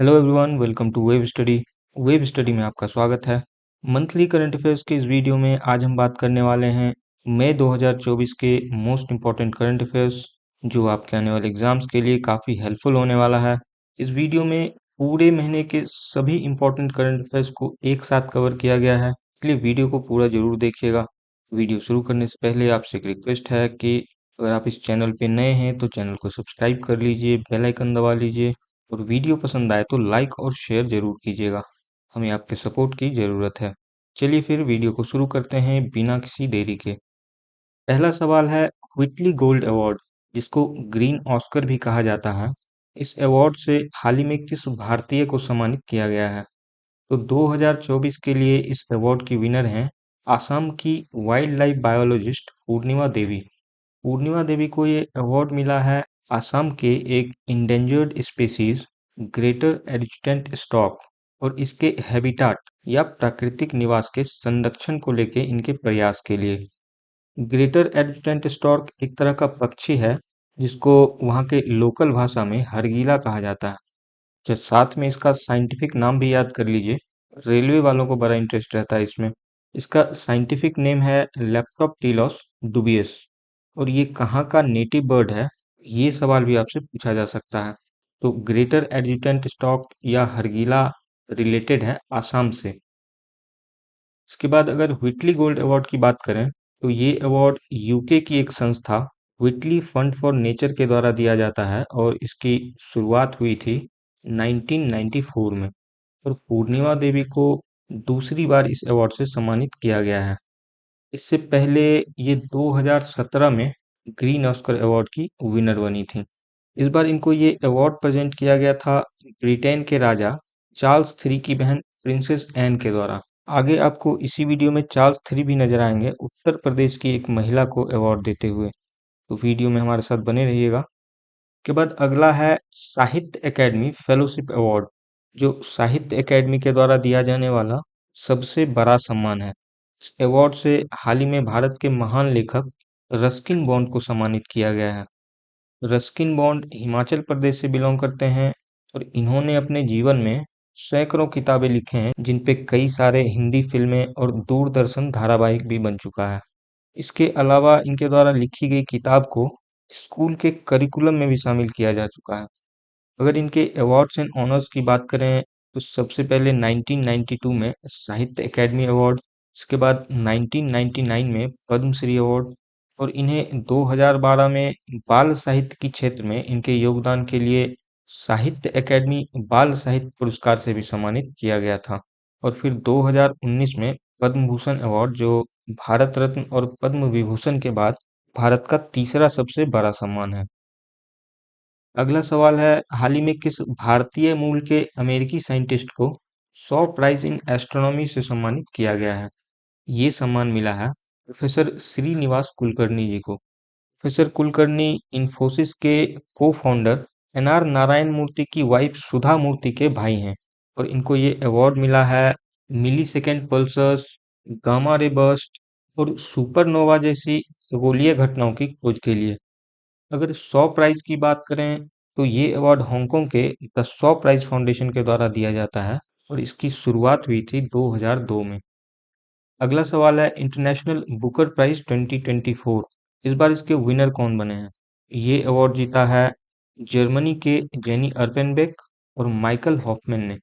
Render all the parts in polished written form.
Hello everyone, welcome to Web Study. Web Study में आपका स्वागत है। मंथली करंट अफेयर्स के इस वीडियो में आज हम बात करने वाले हैं मई 2024 के मोस्ट इम्पॉर्टेंट करंट अफेयर्स, जो आपके आने वाले एग्जाम्स के लिए काफ़ी हेल्पफुल होने वाला है। इस वीडियो में पूरे महीने के सभी इम्पॉर्टेंट करंट अफेयर्स को एक साथ कवर किया गया है, इसलिए वीडियो को पूरा जरूर देखिएगा। वीडियो शुरू करने से पहले आपसे एक रिक्वेस्ट है कि अगर आप इस चैनल पे नए हैं तो चैनल को सब्सक्राइब कर लीजिए, बेल आइकन दबा लीजिए और वीडियो पसंद आए तो लाइक और शेयर जरूर कीजिएगा। हमें आपके सपोर्ट की ज़रूरत है। चलिए फिर वीडियो को शुरू करते हैं बिना किसी देरी के। पहला सवाल है व्हिटली गोल्ड अवार्ड, जिसको ग्रीन ऑस्कर भी कहा जाता है। इस अवार्ड से हाल ही में किस भारतीय को सम्मानित किया गया है? तो 2024 के लिए इस अवार्ड की विनर हैं असम की वाइल्ड लाइफ बायोलॉजिस्ट पूर्णिमा देवी। पूर्णिमा देवी को ये अवार्ड मिला है असम के एक इंडेंजर्ड स्पीसीज ग्रेटर एडिस्टेंट स्टॉक और इसके हैबिटाट या प्राकृतिक निवास के संरक्षण को लेके इनके प्रयास के लिए। ग्रेटर एडिस्टेंट स्टॉक एक तरह का पक्षी है जिसको वहाँ के लोकल भाषा में हरगीला कहा जाता है। अच्छा, साथ में इसका साइंटिफिक नाम भी याद कर लीजिए, रेलवे वालों को बड़ा इंटरेस्ट रहता है इसमें। इसका साइंटिफिक नेम है लेप्टोप्टिलोस डुबियस। और ये कहाँ का नेटिव बर्ड है, ये सवाल भी आपसे पूछा जा सकता है। तो ग्रेटर एडिटेंट स्टॉक या हरगीला रिलेटेड है आसाम से। इसके बाद अगर व्हिटली गोल्ड अवार्ड की बात करें तो ये अवार्ड यूके की एक संस्था व्हिटली फंड फॉर नेचर के द्वारा दिया जाता है और इसकी शुरुआत हुई थी 1994 में। और पूर्णिमा देवी को दूसरी बार इस अवार्ड से सम्मानित किया गया है। इससे पहले ये 2017 में ग्रीन ऑस्कर अवार्ड की विनर बनी थी। इस बार इनको ये अवार्ड प्रेजेंट किया गया था ब्रिटेन के राजा चार्ल्स थ्री की बहन प्रिंसेस एन के द्वारा। आगे आपको इसी वीडियो में चार्ल्स थ्री भी नजर आएंगे उत्तर प्रदेश की एक महिला को अवार्ड देते हुए। तो वीडियो में हमारे साथ बने रहिएगा। के बाद अगला है साहित्य एकेडमी फेलोशिप अवार्ड, जो साहित्य एकेडमी के द्वारा दिया जाने वाला सबसे बड़ा सम्मान है। इस अवार्ड से हाल ही में भारत के महान लेखक रस्किन बॉन्ड को सम्मानित किया गया है। रस्किन बॉन्ड हिमाचल प्रदेश से बिलोंग करते हैं और इन्होंने अपने जीवन में सैकड़ों किताबें लिखे हैं, जिन पे कई सारे हिंदी फिल्में और दूरदर्शन धारावाहिक भी बन चुका है। इसके अलावा इनके द्वारा लिखी गई किताब को स्कूल के करिकुलम में भी शामिल किया जा चुका है। अगर इनके अवार्ड्स एंड ऑनर्स की बात करें तो सबसे पहले 1992 में साहित्य एकेडमी अवार्ड, इसके बाद 1999 में पद्मश्री अवार्ड और इन्हें 2012 में बाल साहित्य की क्षेत्र में इनके योगदान के लिए साहित्य एकेडमी बाल साहित्य पुरस्कार से भी सम्मानित किया गया था। और फिर 2019 में पद्म भूषण अवार्ड, जो भारत रत्न और पद्म विभूषण के बाद भारत का तीसरा सबसे बड़ा सम्मान है। अगला सवाल है हाल ही में किस भारतीय मूल के अमेरिकी साइंटिस्ट को सौ प्राइज इन एस्ट्रोनॉमी से सम्मानित किया गया है? ये सम्मान मिला है प्रोफेसर श्रीनिवास कुलकर्णी जी को। प्रोफेसर कुलकर्णी इन्फोसिस के को फाउंडर एनआर नारायण मूर्ति की वाइफ सुधा मूर्ति के भाई हैं और इनको ये अवार्ड मिला है millisecond pulsars, gamma ray burst और सुपरनोवा जैसी खगोलीय घटनाओं की खोज के लिए। अगर 100 प्राइज की बात करें तो ये अवार्ड हांगकांग के द 100 प्राइज फाउंडेशन के द्वारा दिया जाता है और इसकी शुरुआत हुई थी 2002 में। अगला सवाल है इंटरनेशनल बुकर प्राइज 2024। इस बार इसके विनर कौन बने हैं? ये अवार्ड जीता है जर्मनी के जेनी अर्पेनबेक और माइकल हॉफमैन ने।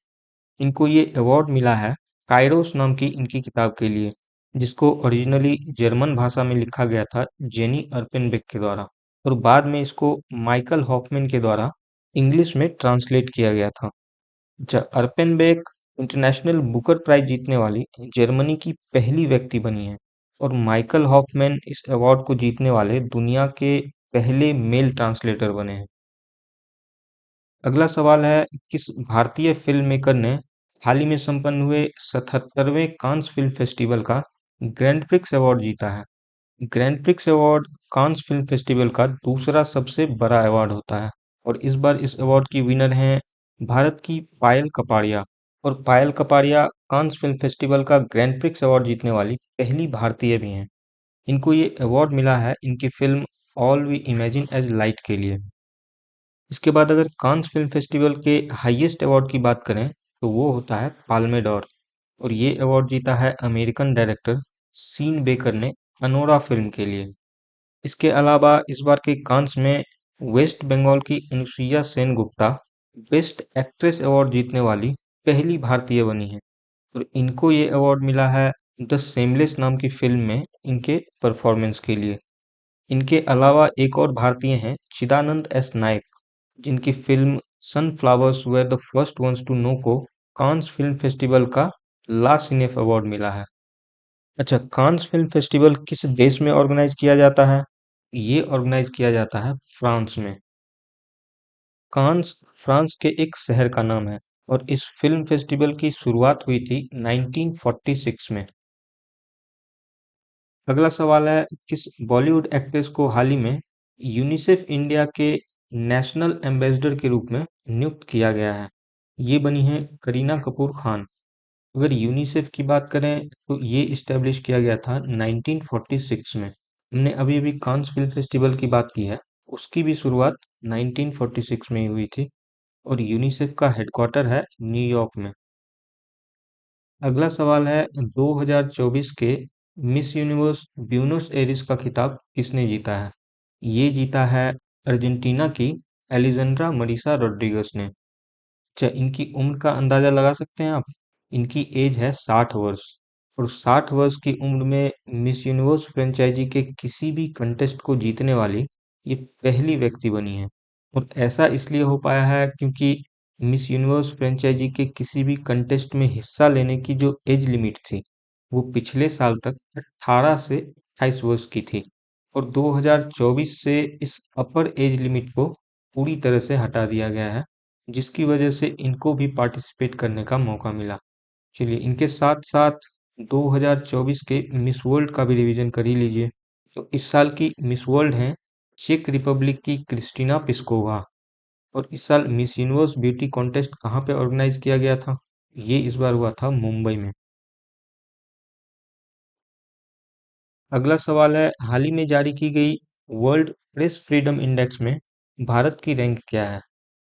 इनको ये अवार्ड मिला है काइरोस नाम की इनकी किताब के लिए, जिसको ओरिजिनली जर्मन भाषा में लिखा गया था जेनी अर्पेनबेक के द्वारा और बाद में इसको माइकल हॉफमैन के द्वारा इंग्लिश में ट्रांसलेट किया गया था। अर्पेनबेक इंटरनेशनल बुकर प्राइज जीतने वाली जर्मनी की पहली व्यक्ति बनी है और माइकल हॉफमैन इस अवार्ड को जीतने वाले दुनिया के पहले मेल ट्रांसलेटर बने हैं। अगला सवाल है किस भारतीय फिल्म मेकर ने हाल ही में संपन्न हुए 77वें कांस फिल्म फेस्टिवल का ग्रैंड प्रिक्स अवार्ड जीता है? ग्रैंड प्रिक्स अवार्ड कांस फिल्म फेस्टिवल का दूसरा सबसे बड़ा अवार्ड होता है और इस बार इस अवार्ड की विनर हैं भारत की पायल कपाड़िया। और पायल कपाड़िया कांस फिल्म फेस्टिवल का ग्रैंड प्रिक्स अवार्ड जीतने वाली पहली भारतीय भी हैं। इनको ये अवार्ड मिला है इनकी film All We Imagine as Light के लिए। इसके बाद अगर कांस फिल्म फेस्टिवल के हाईएस्ट अवार्ड की बात करें तो वो होता है पाल्मे डोर, और ये अवार्ड जीता है अमेरिकन डायरेक्टर सीन बेकर ने अनोरा फिल्म के लिए। इसके अलावा इस बार के कांस में वेस्ट बंगाल की Anusuiya Sen Gupta best actress award जीतने वाली पहली भारतीय बनी है, और इनको ये अवार्ड मिला है द सेमलेस नाम की फिल्म में इनके परफॉर्मेंस के लिए। इनके अलावा एक और भारतीय हैं चिदानंद एस नायक, जिनकी film sunflowers were the first ones to know को कांस फिल्म फेस्टिवल का ला सिनेफ अवार्ड मिला है। अच्छा, कांस फिल्म फेस्टिवल किस देश में ऑर्गेनाइज किया जाता है? ये ऑर्गेनाइज किया जाता है फ्रांस में। कांस फ्रांस के एक शहर का नाम है, और इस फिल्म फेस्टिवल की शुरुआत हुई थी 1946 में। अगला सवाल है, किस बॉलीवुड एक्ट्रेस को हाल ही में यूनिसेफ इंडिया के नेशनल एम्बेसडर के रूप में नियुक्त किया गया है? ये बनी है करीना कपूर खान। अगर यूनिसेफ की बात करें तो ये इस्टेब्लिश किया गया था 1946 में। हमने अभी अभी कांस फिल्म फेस्टिवल की बात की है, उसकी भी शुरुआत 1946 में ही हुई थी, और यूनिसेफ का हेडक्वार्टर है न्यूयॉर्क में। अगला सवाल है, 2024 के मिस यूनिवर्स ब्यूनस एरिस का खिताब किसने जीता है? ये जीता है अर्जेंटीना की एलिजेंड्रा मरीसा रोड्रिगस ने। अच्छा, इनकी उम्र का अंदाजा लगा सकते हैं आप? इनकी एज है 60 वर्ष, और 60 वर्ष की उम्र में मिस यूनिवर्स फ्रेंचाइजी के किसी भी कंटेस्ट को जीतने वाली ये पहली व्यक्ति बनी है। और ऐसा इसलिए हो पाया है क्योंकि मिस यूनिवर्स फ्रेंचाइजी के किसी भी कंटेस्ट में हिस्सा लेने की जो एज लिमिट थी वो पिछले साल तक 18 से 28 वर्ष की थी, और 2024 से इस अपर एज लिमिट को पूरी तरह से हटा दिया गया है, जिसकी वजह से इनको भी पार्टिसिपेट करने का मौका मिला। चलिए, इनके साथ साथ 2024 के मिस वर्ल्ड का भी रिवीजन कर ही लीजिए। तो इस साल की मिस वर्ल्ड हैं चेक रिपब्लिक की क्रिस्टिना पिस्कोवा, और इस साल मिस यूनिवर्स ब्यूटी कॉन्टेस्ट कहाँ पे ऑर्गेनाइज किया गया था? ये इस बार हुआ था मुंबई में। अगला सवाल है, हाल ही में जारी की गई वर्ल्ड प्रेस फ्रीडम इंडेक्स में भारत की रैंक क्या है?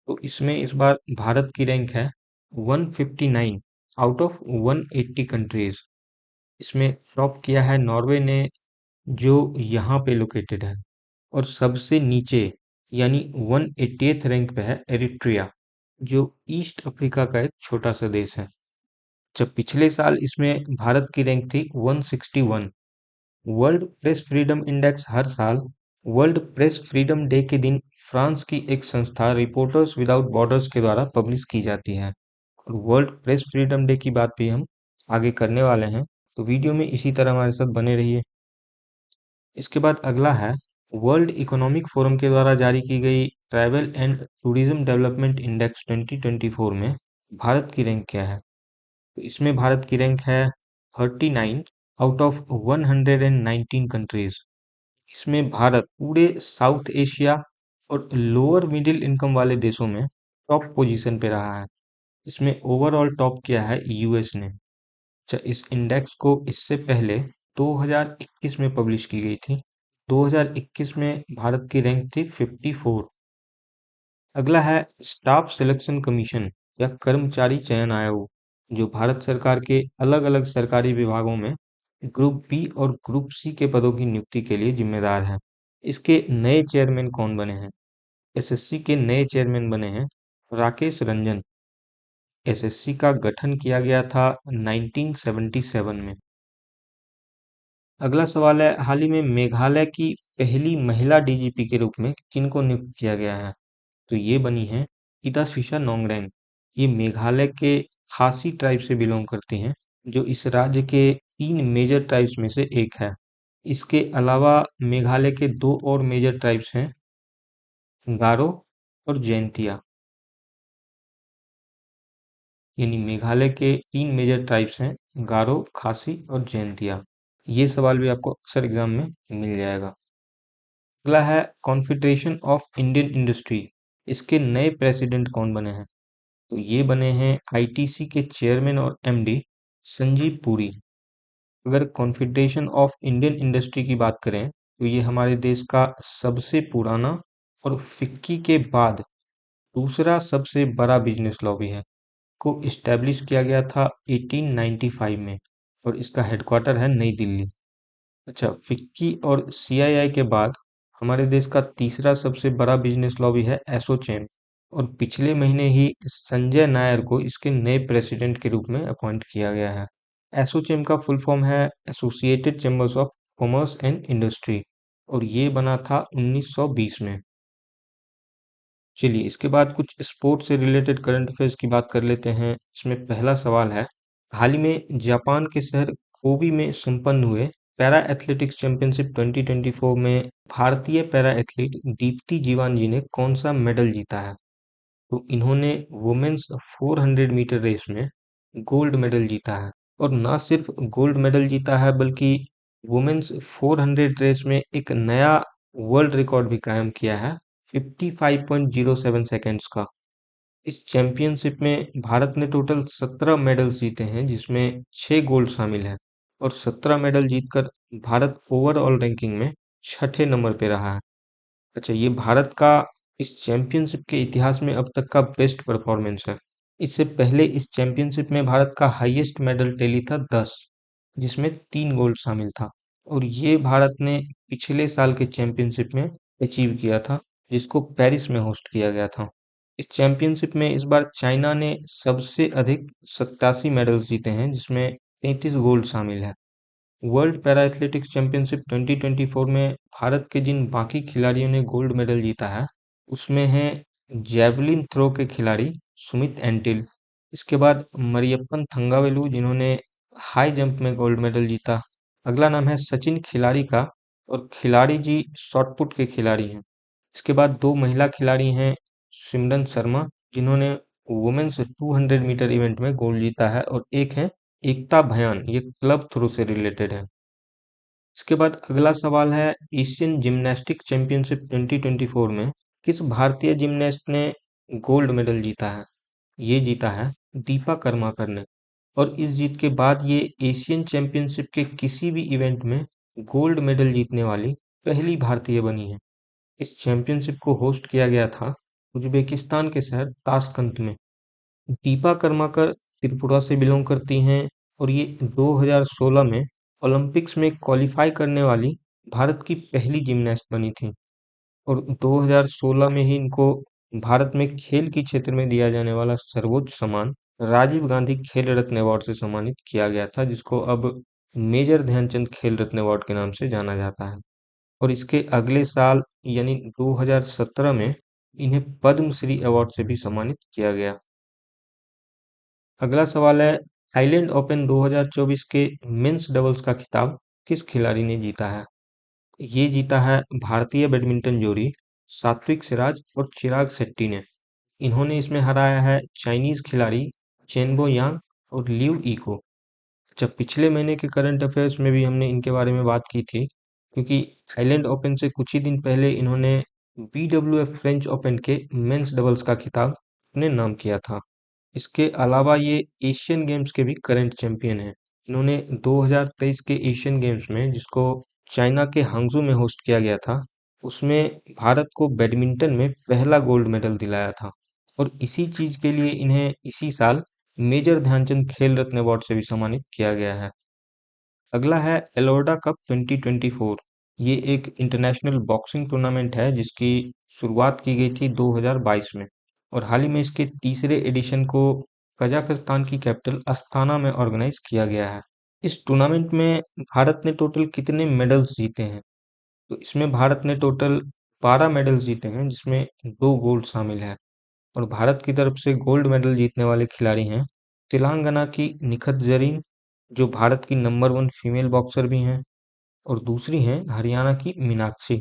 तो इसमें इस बार भारत की रैंक है 159 आउट ऑफ 180 कंट्रीज। इसमें टॉप किया है नॉर्वे ने, जो यहाँ पे लोकेटेड है, और सबसे नीचे यानी 180th रैंक पे है एरिट्रिया, जो ईस्ट अफ्रीका का एक छोटा सा देश है। जब पिछले साल इसमें भारत की रैंक थी 161। वर्ल्ड प्रेस फ्रीडम इंडेक्स हर साल वर्ल्ड प्रेस फ्रीडम डे के दिन फ्रांस की एक संस्था रिपोर्टर्स विदाउट बॉर्डर्स के द्वारा पब्लिश की जाती है, और वर्ल्ड प्रेस फ्रीडम डे की बात भी हम आगे करने वाले हैं, तो वीडियो में इसी तरह हमारे साथ बने रहिए। इसके बाद अगला है, वर्ल्ड इकोनॉमिक फोरम के द्वारा जारी की गई travel and tourism development index 2024 में भारत की रैंक क्या है? तो इसमें भारत की रैंक है 39 आउट ऑफ 119 कंट्रीज। इसमें भारत पूरे साउथ एशिया और लोअर मिडिल इनकम वाले देशों में टॉप पोजीशन पे रहा है। इसमें ओवरऑल टॉप किया है यूएस ने। अच्छा, इस इंडेक्स को इससे पहले 2021 में पब्लिश की गई थी। 2021 में भारत की रैंक थी 54। अगला है, स्टाफ सिलेक्शन कमीशन या कर्मचारी चयन आयोग, जो भारत सरकार के अलग अलग सरकारी विभागों में ग्रुप बी और ग्रुप सी के पदों की नियुक्ति के लिए जिम्मेदार है। इसके नए चेयरमैन कौन बने हैं? एसएससी के नए चेयरमैन बने हैं राकेश रंजन। एसएससी का गठन किया गया था 1977 में। अगला सवाल है, हाल ही में मेघालय की पहली महिला डीजीपी के रूप में किनको नियुक्त किया गया है? तो ये बनी है इताशीशा नोंगरेंग। ये मेघालय के खासी ट्राइब से बिलोंग करती हैं, जो इस राज्य के 3 मेजर ट्राइब्स में से एक है। इसके अलावा मेघालय के 2 और मेजर ट्राइब्स हैं, गारो और जैंतिया। यानी मेघालय के 3 मेजर ट्राइब्स हैं, गारो, खासी और जैंतिया। ये सवाल भी आपको अक्सर एग्जाम में मिल जाएगा। अगला है, कॉन्फेडरेशन ऑफ इंडियन इंडस्ट्री, इसके नए प्रेसिडेंट कौन बने हैं? तो ये बने हैं आईटीसी के चेयरमैन और एमडी संजीव पुरी। अगर कॉन्फेडरेशन ऑफ इंडियन इंडस्ट्री की बात करें तो ये हमारे देश का सबसे पुराना और फिक्की के बाद दूसरा सबसे बड़ा बिजनेस लॉबी है, को इस्टेब्लिश किया गया था 1895 में और इसका हेडक्वार्टर है नई दिल्ली। अच्छा, फिक्की और सीआईआई के बाद हमारे देश का तीसरा सबसे बड़ा बिजनेस लॉबी है एसोचैम, और पिछले महीने ही संजय नायर को इसके नए प्रेसिडेंट के रूप में अपॉइंट किया गया है। एसोचैम का फुल फॉर्म है associated chambers of commerce and industry, और ये बना था 1920 में। चलिए, इसके बाद कुछ स्पोर्ट्स से रिलेटेड करंट अफेयर्स की बात कर लेते हैं। इसमें पहला सवाल है, हाल ही में जापान के शहर कोबी में संपन्न हुए पैरा एथलेटिक्स चैंपियनशिप 2024 में भारतीय पैरा एथलीट दीप्ति जीवान जी ने कौन सा मेडल जीता है? तो इन्होंने वुमेन्स 400 मीटर रेस में गोल्ड मेडल जीता है, और ना सिर्फ गोल्ड मेडल जीता है बल्कि वुमेन्स 400 रेस में एक नया वर्ल्ड रिकॉर्ड भी कायम किया है, 55.07 सेकेंड्स का। इस चैंपियनशिप में भारत ने टोटल 17 मेडल्स जीते हैं, जिसमें 6 गोल्ड शामिल है, और 17 मेडल जीतकर भारत ओवरऑल रैंकिंग में छठे नंबर पे रहा है। अच्छा, ये भारत का इस चैंपियनशिप के इतिहास में अब तक का बेस्ट परफॉर्मेंस है। इससे पहले इस चैंपियनशिप में भारत का हाईएस्ट मेडल टैली था 10, जिसमें 3 गोल्ड शामिल था, और ये भारत ने पिछले साल के चैंपियनशिप में अचीव किया था, जिसको पेरिस में होस्ट किया गया था। इस चैंपियनशिप में इस बार चाइना ने सबसे अधिक 87 मेडल्स जीते हैं, जिसमें 33 गोल्ड शामिल है। वर्ल्ड पैरा एथलेटिक्स चैंपियनशिप 2024 में भारत के जिन बाकी खिलाड़ियों ने गोल्ड मेडल जीता है, उसमें हैं जैवलिन थ्रो के खिलाड़ी सुमित एंटिल, इसके बाद मरियप्पन थंगावेलु जिन्होंने हाई जंप में गोल्ड मेडल जीता। अगला नाम है सचिन खिलाड़ी का, और खिलाड़ी जी शॉट पुट के खिलाड़ी हैं। इसके बाद दो महिला खिलाड़ी हैं, सिमरन शर्मा जिन्होंने वुमेन्स 200 मीटर इवेंट में गोल्ड जीता है, और एक है एकता भयान, ये क्लब थ्रो से रिलेटेड है। इसके बाद अगला सवाल है, एशियन जिम्नास्टिक चैंपियनशिप 2024 में किस भारतीय जिम्नास्ट ने गोल्ड मेडल जीता है? ये जीता है दीपा कर्माकर ने, और इस जीत के बाद ये एशियन चैंपियनशिप के किसी भी इवेंट में गोल्ड मेडल जीतने वाली पहली भारतीय बनी है। इस चैंपियनशिप को होस्ट किया गया था उज्बेकिस्तान के शहर ताशकंद में। दीपा कर्माकर त्रिपुरा से बिलोंग करती हैं, और ये 2016 में ओलंपिक्स में क्वालिफाई करने वाली भारत की पहली जिम्नास्ट बनी थी, और 2016 में ही इनको भारत में खेल के क्षेत्र में दिया जाने वाला सर्वोच्च सम्मान राजीव गांधी खेल रत्न अवार्ड से सम्मानित किया गया था, जिसको अब मेजर ध्यानचंद खेल रत्न अवार्ड के नाम से जाना जाता है। और इसके अगले साल यानी 2017 में इन्हें पद्मश्री अवार्ड से भी सम्मानित किया गया। अगला सवाल है, थाईलैंड ओपन 2024 के मेंस डबल्स का खिताब किस खिलाड़ी ने जीता है? ये जीता है भारतीय बैडमिंटन जोड़ी सात्विक सिराज और चिराग शेट्टी ने। इन्होंने इसमें हराया है चाइनीज खिलाड़ी चेनबो यांग और लिू ई को। जब पिछले महीने के करंट अफेयर्स में भी हमने इनके बारे में बात की थी, क्योंकि थाईलैंड ओपन से कुछ ही दिन पहले इन्होंने BWF फ्रेंच ओपन के मेंस डबल्स का खिताब अपने नाम किया था। इसके अलावा ये एशियन गेम्स के भी करंट चैंपियन हैं। इन्होंने 2023 के एशियन गेम्स में, जिसको चाइना के हांगजू में होस्ट किया गया था, उसमें भारत को बैडमिंटन में पहला गोल्ड मेडल दिलाया था, और इसी चीज के लिए इन्हें इसी साल मेजर ध्यानचंद खेल रत्न अवार्ड से भी सम्मानित किया गया है। अगला है एलोर्डा कप 2024। ये एक इंटरनेशनल बॉक्सिंग टूर्नामेंट है जिसकी शुरुआत की गई थी 2022 में, और हाल ही में इसके तीसरे एडिशन को कजाकिस्तान की कैपिटल अस्थाना में ऑर्गेनाइज किया गया है। इस टूर्नामेंट में भारत ने टोटल कितने मेडल्स जीते हैं? तो इसमें भारत ने टोटल 12 मेडल्स जीते हैं, जिसमें 2 गोल्ड शामिल है, और भारत की तरफ से गोल्ड मेडल जीतने वाले खिलाड़ी हैं तेलंगाना की निखत जरीन, जो भारत की नंबर 1 फीमेल बॉक्सर भी हैं, और दूसरी हैं हरियाणा की मीनाक्षी।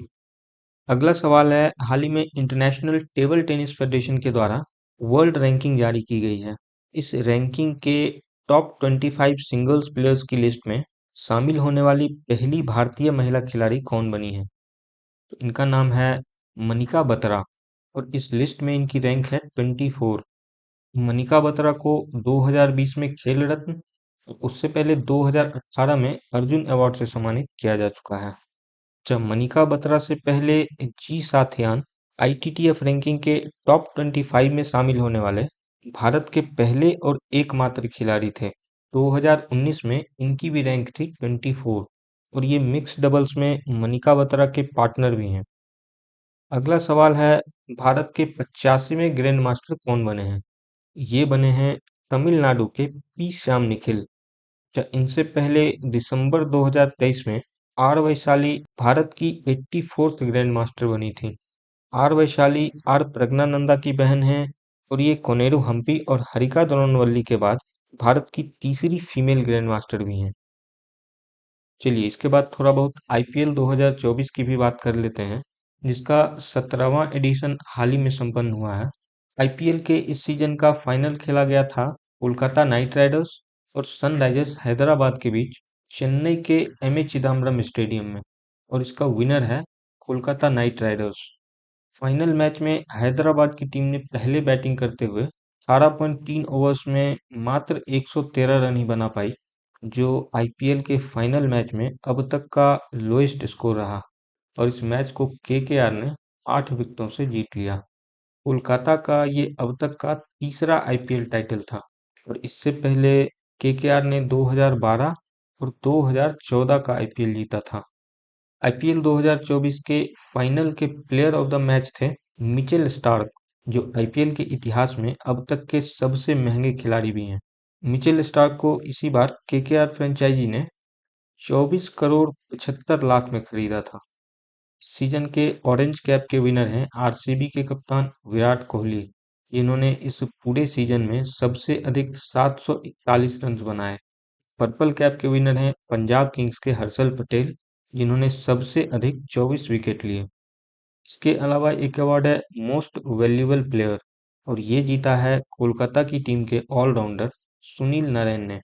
अगला सवाल है, हाल ही में इंटरनेशनल टेबल टेनिस फेडरेशन के द्वारा वर्ल्ड रैंकिंग जारी की गई है। इस रैंकिंग के टॉप 25 सिंगल्स प्लेयर्स की लिस्ट में शामिल होने वाली पहली भारतीय महिला खिलाड़ी कौन बनी है? तो इनका नाम है मनिका बत्रा, और इस लिस्ट में इनकी रैंक है 24। मनिका बत्रा को 2020 में खेल रत्न और उससे पहले 2018 में अर्जुन अवार्ड से सम्मानित किया जा चुका है। जब मनिका बत्रा से पहले जी साथयान ITTF रैंकिंग के टॉप 25 में शामिल होने वाले भारत के पहले और एकमात्र खिलाड़ी थे। 2019 में इनकी भी रैंक थी 24 और ये मिक्स डबल्स में मनिका बत्रा के पार्टनर भी हैं। अगला सवाल है, भारत के 85वें ग्रैंड मास्टर कौन बने हैं? ये बने हैं तमिलनाडु के पी श्याम निखिल। इनसे पहले दिसंबर 2023 में आर वैशाली भारत की 84th ग्रैंड मास्टर बनी थी। आर वैशाली आर प्रज्ञानंदा की बहन हैं और ये कोनेरू हम्पी और हरिका द्रोणवल्ली के बाद भारत की तीसरी फीमेल ग्रैंड मास्टर भी हैं। चलिए इसके बाद थोड़ा बहुत आईपीएल 2024 की भी बात कर लेते हैं, जिसका 17वां एडिशन हाल ही में संपन्न हुआ है। आईपीएल के इस सीजन का फाइनल खेला गया था कोलकाता नाइट राइडर्स और सनराइजर्स हैदराबाद के बीच चेन्नई के एम ए चिदम्बरम स्टेडियम में, और इसका विनर है Kolkata night Riders. Final match में हैदराबाद की टीम ने पहले बैटिंग करते हुए 18.3 ओवर्स में मात्र 113 रन ही बना पाई, जो आईपीएल के फाइनल मैच में अब तक का लोएस्ट स्कोर रहा, और इस मैच को केकेआर ने 8 विकेटों से जीत लिया। कोलकाता का ये अब तक का तीसरा आईपीएल टाइटल था और इससे पहले केकेआर ने 2012 और 2014 का आईपीएल जीता था। आईपीएल 2024 के फाइनल के प्लेयर ऑफ द मैच थे मिचेल स्टार्क, जो आईपीएल के इतिहास में अब तक के सबसे महंगे खिलाड़ी भी हैं। मिचेल स्टार्क को इसी बार केकेआर फ्रेंचाइजी ने 24 करोड़ 75 लाख में खरीदा था। सीजन के ऑरेंज कैप के विनर हैं आरसीबी के कप्तान विराट कोहली, जिन्होंने इस पूरे सीजन में सबसे अधिक 741 रन बनाए। पर्पल कैप के विनर हैं पंजाब किंग्स के हर्षल पटेल, जिन्होंने सबसे अधिक 24 विकेट लिए। इसके अलावा एक अवार्ड है मोस्ट वैल्यूएबल प्लेयर, और ये जीता है कोलकाता की टीम के ऑलराउंडर सुनील नारायण ने।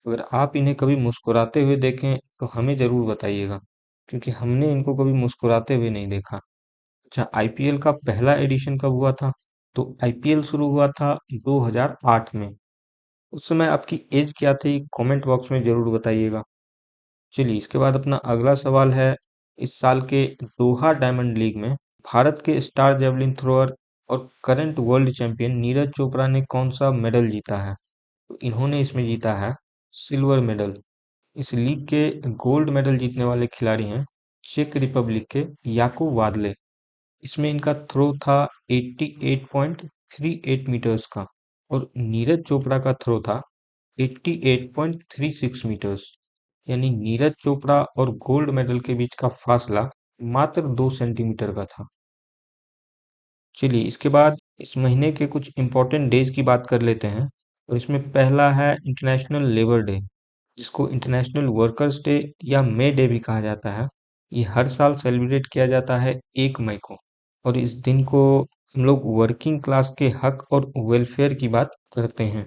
अगर आप इन्हें कभी मुस्कुराते हुए देखें तो हमें ज़रूर बताइएगा, क्योंकि हमने इनको कभी मुस्कुराते हुए नहीं देखा। अच्छा, आईपीएल का पहला एडिशन कब हुआ था? तो आईपीएल शुरू हुआ था 2008 में। उस समय आपकी एज क्या थी, कमेंट बॉक्स में ज़रूर बताइएगा। चलिए इसके बाद अपना अगला सवाल है, इस साल के दोहा डायमंड लीग में भारत के स्टार जेवलिन थ्रोअर और current world champion Neeraj Chopra ने कौन सा मेडल जीता है? तो इन्होंने इसमें जीता है सिल्वर मेडल। इस लीग के गोल्ड मेडल जीतने वाले खिलाड़ी हैं चेक रिपब्लिक के याकूब वादले। इसमें इनका थ्रो था 88.38 मीटर्स का, और नीरज चोपड़ा का थ्रो था 88.36 मीटर्स। यानी नीरज चोपड़ा और गोल्ड मेडल के बीच का फासला मात्र 2 सेंटीमीटर का था। चलिए इसके बाद इस महीने के कुछ इम्पोर्टेंट डेज की बात कर लेते हैं, और इसमें पहला है इंटरनेशनल लेबर डे, जिसको इंटरनेशनल वर्कर्स डे या मे डे भी कहा जाता है। ये हर साल सेलिब्रेट किया जाता है 1 मई को, और इस दिन को हम लोग वर्किंग क्लास के हक और वेलफेयर की बात करते हैं।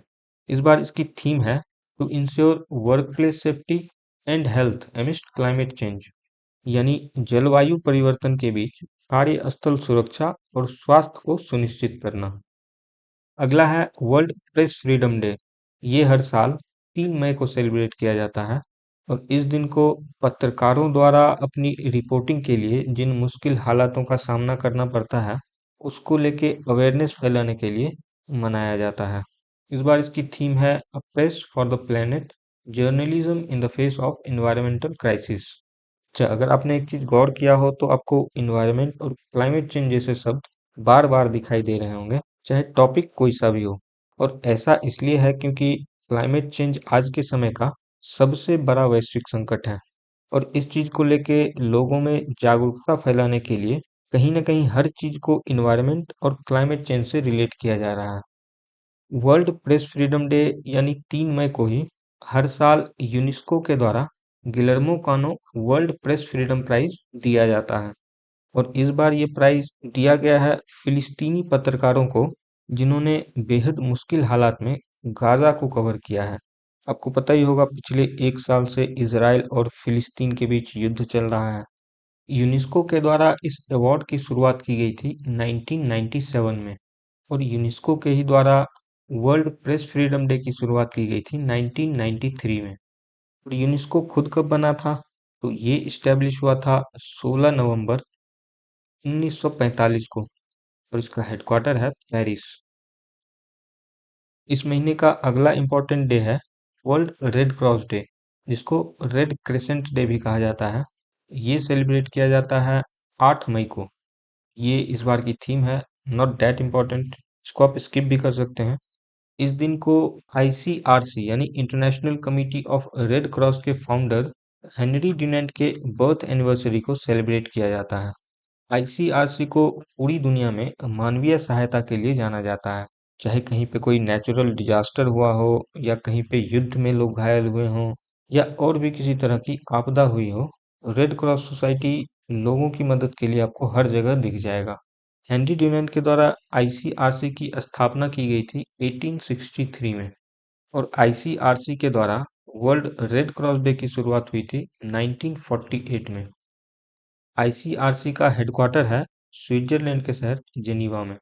इस बार इसकी थीम है to ensure work place safety and health amidst climate change, यानी जलवायु परिवर्तन के बीच कार्यस्थल सुरक्षा और स्वास्थ्य को सुनिश्चित करना। अगला है वर्ल्ड प्रेस फ्रीडम डे। ये हर साल 3 मई को सेलिब्रेट किया जाता है, और इस दिन को पत्रकारों द्वारा अपनी रिपोर्टिंग के लिए जिन मुश्किल हालातों का सामना करना पड़ता है, उसको लेके अवेयरनेस फैलाने के लिए मनाया जाता है। इस बार इसकी थीम है a press for the planet, journalism in the face of environmental crisis. अच्छा, अगर आपने एक चीज गौर किया हो तो आपको इन्वायरमेंट और क्लाइमेट चेंज जैसे शब्द बार बार दिखाई दे रहे होंगे, चाहे टॉपिक कोई सा भी हो। और ऐसा इसलिए है क्योंकि क्लाइमेट चेंज आज के समय का सबसे बड़ा वैश्विक संकट है, और इस चीज को लेके लोगों में जागरूकता फैलाने के लिए कहीं ना कहीं हर चीज को इन्वायरमेंट और क्लाइमेट चेंज से रिलेट किया जा रहा है। वर्ल्ड प्रेस फ्रीडम डे यानी 3 मई को ही हर साल यूनेस्को के द्वारा गिलर्मो कानो वर्ल्ड प्रेस फ्रीडम प्राइज दिया जाता है, और इस बार ये प्राइज दिया गया है फिलिस्तीनी पत्रकारों को, जिन्होंने बेहद मुश्किल हालात में गाजा को कवर किया है। आपको पता ही होगा पिछले 1 साल से इजराइल और फिलिस्तीन के बीच युद्ध चल रहा है। यूनेस्को के द्वारा इस अवार्ड की शुरुआत की गई थी 1997 में, और यूनेस्को के ही द्वारा वर्ल्ड प्रेस फ्रीडम डे की शुरुआत की गई थी 1993 में। और यूनेस्को खुद कब बना था? तो ये इस्टेब्लिश हुआ था 16 नवंबर 1945 को। और इसका हेडक्वार्टर है पेरिस। इस महीने का अगला इम्पोर्टेंट डे है वर्ल्ड रेड क्रॉस डे, जिसको रेड क्रिसेंट डे भी कहा जाता है। ये सेलिब्रेट किया जाता है 8 मई को। ये इस बार की थीम है नॉट दैट इम्पोर्टेंट, इसको आप स्किप भी कर सकते हैं। इस दिन को आईसीआरसी यानी international committee of red cross के फाउंडर हेनरी ड्यूनेंट के बर्थ एनिवर्सरी को सेलिब्रेट किया जाता है। आईसीआरसी को पूरी दुनिया में मानवीय सहायता के लिए जाना जाता है, चाहे कहीं पे कोई नेचुरल डिजास्टर हुआ हो या कहीं पे युद्ध में लोग घायल हुए हों या और भी किसी तरह की आपदा हुई हो। रेड क्रॉस सोसाइटी लोगों की मदद के लिए आपको हर जगह दिख जाएगा। हेनरी ड्यूनेंट के द्वारा आईसीआरसी की स्थापना की गई थी 1863 में और आईसीआरसी के द्वारा वर्ल्ड रेड क्रॉस डे की शुरुआत हुई थी 1948 में। आईसीआरसी का हेडक्वार्टर है स्विट्जरलैंड के शहर जेनीवा में।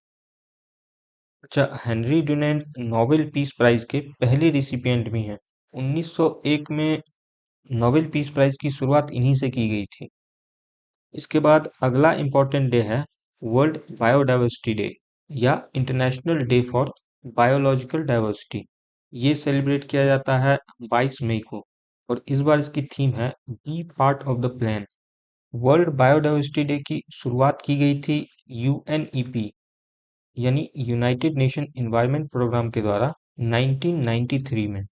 अच्छा, Henry Dunant Nobel peace prize के पहले रिसिपिएंट भी हैं। 1901 में नोबेल पीस प्राइज की शुरुआत इन्हीं से की गई थी। इसके बाद अगला इम्पोर्टेंट डे है वर्ल्ड बायोडाइवर्सिटी डे या international day for biological diversity. ये सेलिब्रेट किया जाता है 22 मई को और इस बार इसकी थीम है be part of the plan. World biodiversity day की शुरुआत की गई थी यूएनईपी यानी यूनाइटेड नेशन एनवायरनमेंट प्रोग्राम के द्वारा 1993 में।